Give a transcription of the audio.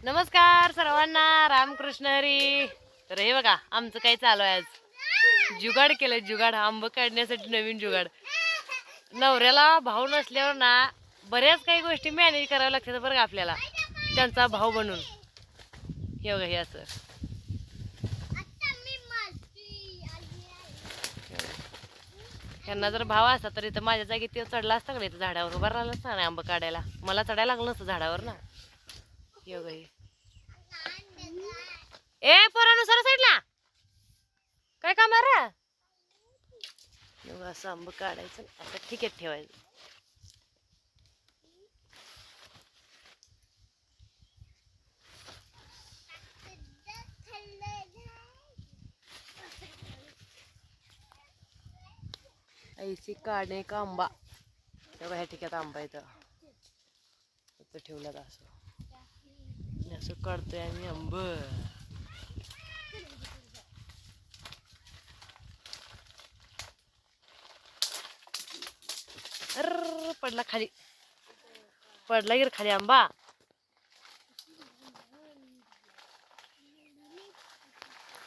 नमस्कार सर्वांना, रामकृष्ण हरी. तर हे बघा आमचं काय चालू आहे. आज जुगाड केलं, जुगाड आंब काढण्यासाठी नवीन जुगाड. नवऱ्याला भाऊ नसल्यावर ना बऱ्याच काही गोष्टी मॅनेज कराव्या लागतात बरं का आपल्याला, त्यांचा भाऊ बनून. हे बघा हे असं ह्यांना जर भाव असता तर इथं माझ्या जागी ते चढला असता का इथं झाडावर उभा राहिला असता ना आंब काढायला. मला चढायला लागलं नसतं झाडावर ना. हे बघा ए पोरानुसार साईडला काय काम आहे रे. असं आंब काढायचं आता ठीक आहे ठेवायचं. ऐसी काढणे का आंबा. तेव्हा ह्या ठिकाणी आंबा इथं ठेवला असं असं काढतोय आम्ही आंब. अर पडला खाली, पडला गिर खाली आंबा.